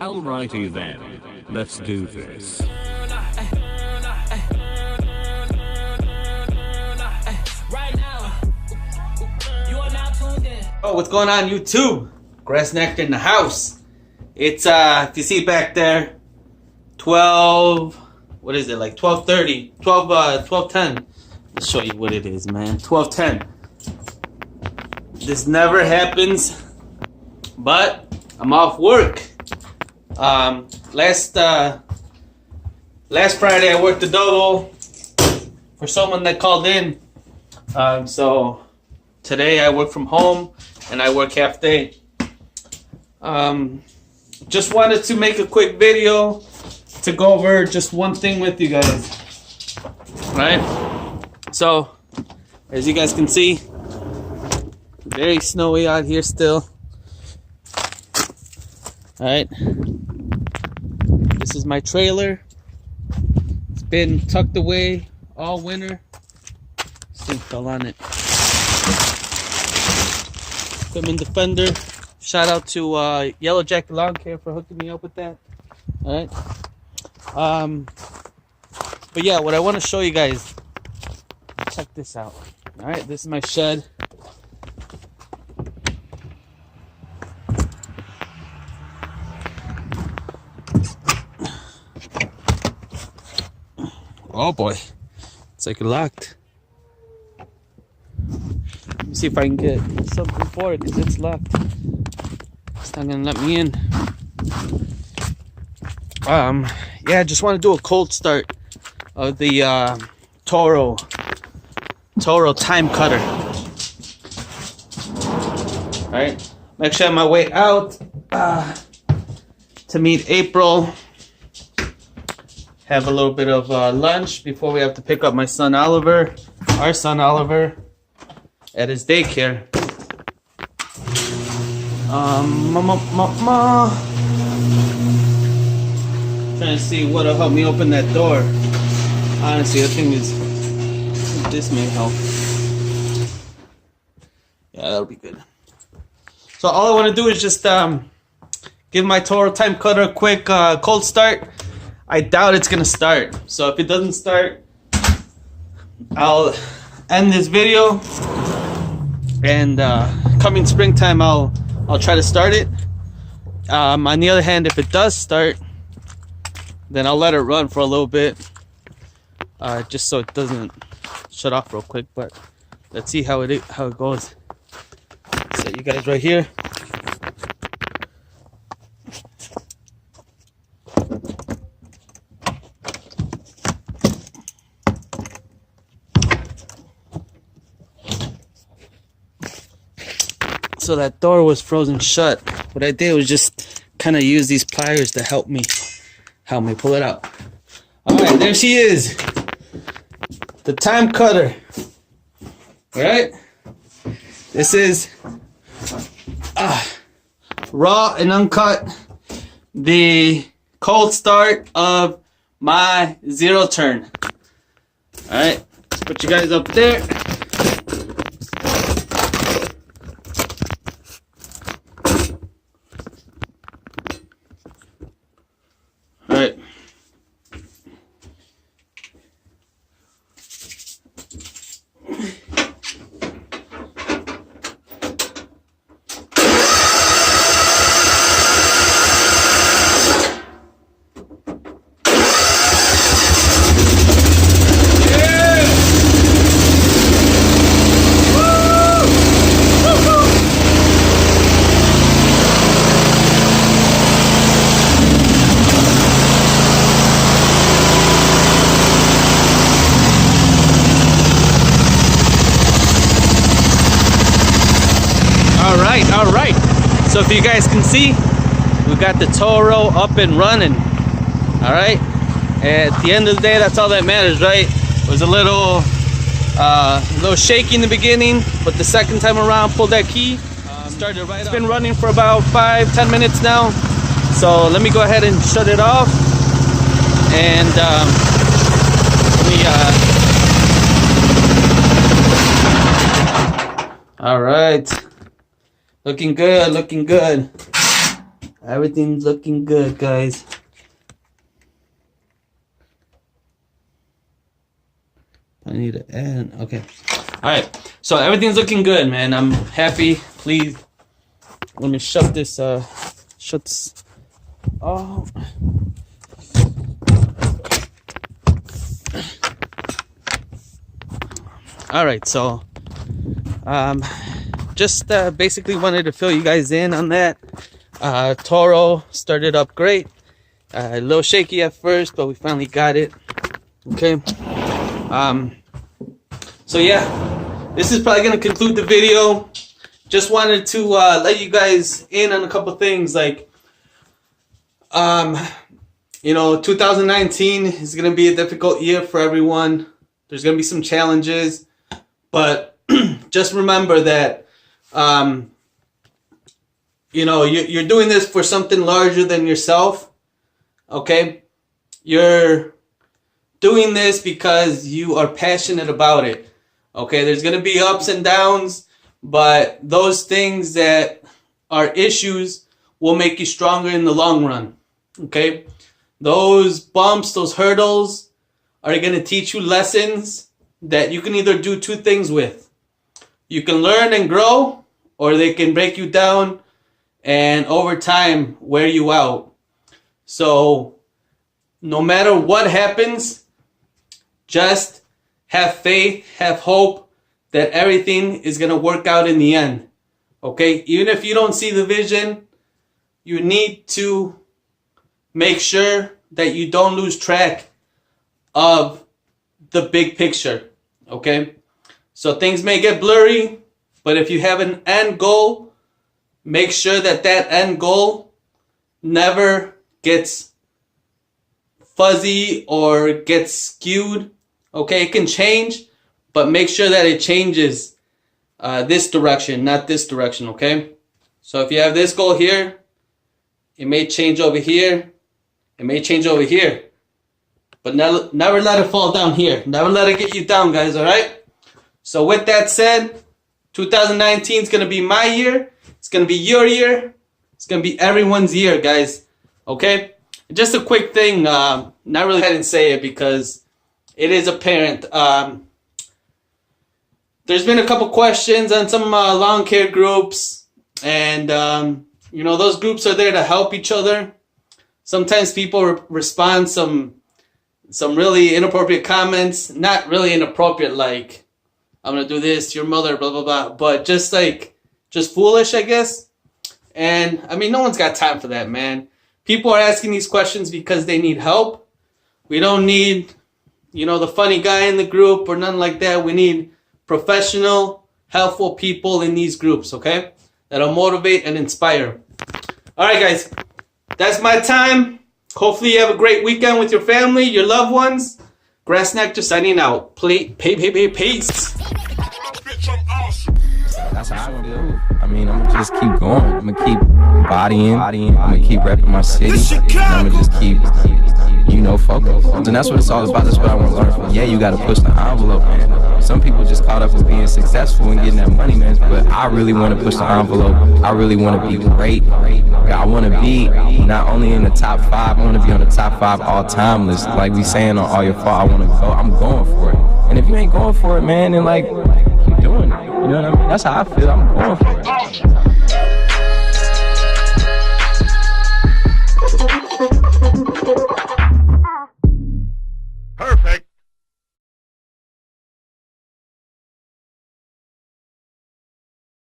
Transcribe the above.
Alrighty then, let's do this. Oh, what's going on YouTube? Grassneck in the house. It's if you see back there, 12, what is it, like 12:30, 12:10. Let's show you what it is, man. 12:10. This never happens, but I'm off work. Last Friday I worked a double for someone that called in. So today I work from home and I work half day. Just wanted to make a quick video to go over just one thing with you guys. Right? So, as you guys can see, very snowy out here still. Alright. This is my trailer. It's been tucked away all winter. This thing fell on it. Equipment Defender. Shout out to Yellow Jacket Lawn Care for hooking me up with that. Alright. But yeah, what I want to show you guys. Check this out. Alright, this is my shed. Oh boy, it's like locked. Let me see if I can get something for it because it's locked. It's not gonna let me in. Yeah, I just want to do a cold start of the Toro Timecutter. All right, I'm actually on my way out to meet April. Have a little bit of lunch before we have to pick up my son Oliver, our son Oliver, at his daycare. Trying to see what'll help me open that door. Honestly, I think this may help. Yeah, that'll be good. So all I want to do is just give my Toro Timecutter a quick cold start. I doubt it's gonna start, so if it doesn't start, I'll end this video, and coming springtime I'll try to start it. On the other hand, if it does start, then I'll let it run for a little bit, just so it doesn't shut off real quick. But let's see how it goes. Set you guys right here. So that door was frozen shut. What I did was just kind of use these pliers to help me pull it out. All right, there she is, the Timecutter. All right, this is raw and uncut, the cold start of my zero turn. All right, let's put you guys up there. Alright. All right. So if you guys can see, we got the Toro up and running. All right. At the end of the day, that's all that matters, right? It was a little shaky in the beginning, but the second time around, pulled that key, started right up. It's been running for about 5-10 minutes now. So let me go ahead and shut it off, and all right. Looking good, looking good. Everything's looking good, guys. I need to add. Okay. All right. So everything's looking good, man. I'm happy. Please, let me shut this. Shut this. Oh. All right. So, just basically wanted to fill you guys in on that. Toro started up great. A little shaky at first, but we finally got it. Okay. So yeah, this is probably gonna conclude the video. Just wanted to let you guys in on a couple things. Like, you know, 2019 is gonna be a difficult year for everyone. There's gonna be some challenges, but just remember that, you know, you're doing this for something larger than yourself. Okay, you're doing this because you are passionate about it. Okay, there's going to be ups and downs, but those things that are issues will make you stronger in the long run. Okay, those bumps, those hurdles are going to teach you lessons that you can either do two things with. You can learn and grow, or they can break you down and over time wear you out. So no matter what happens, just have faith, have hope that everything is going to work out in the end. Okay? Even if you don't see the vision, you need to make sure that you don't lose track of the big picture. Okay? So things may get blurry, but if you have an end goal, make sure that that end goal never gets fuzzy or gets skewed. Okay, it can change, but make sure that it changes this direction, not this direction, okay? So if you have this goal here, it may change over here, it may change over here, but never let it fall down here. Never let it get you down, guys, all right? So with that said, 2019 is going to be my year. It's going to be your year. It's going to be everyone's year, guys, okay? Just a quick thing, not really I didn't say it because it is apparent. There's been a couple questions on some lawn care groups, and you know, those groups are there to help each other. Sometimes people respond some really inappropriate comments, not really inappropriate like, I'm gonna do this to your mother, blah blah blah, but just foolish, I guess. And I mean, no one's got time for that, man. People are asking these questions because they need help. We don't need, you know, the funny guy in the group or nothing like that. We need professional, helpful people in these groups, okay? That'll motivate and inspire. All right, guys. That's my time. Hopefully you have a great weekend with your family, your loved ones. Grass Snack just signing out. Peace. That's how I feel. I mean, I'm gonna just keep going. I'm gonna keep bodying. I'm gonna keep repping my city. And I'm gonna just keep, you know, focus. And that's what it's all about. That's what I want to learn from. Yeah, you gotta push the envelope, man. Some people just caught up with being successful and getting that money, man. But I really want to push the envelope. I really want to be great. I want to be not only in the top 5, I want to be on the top 5 all-time list. Like we saying on All Your Fault, I want to go. I'm going for it. And if you ain't going for it, man, then like, keep doing it. You know what I mean? That's how I feel. I'm going for it.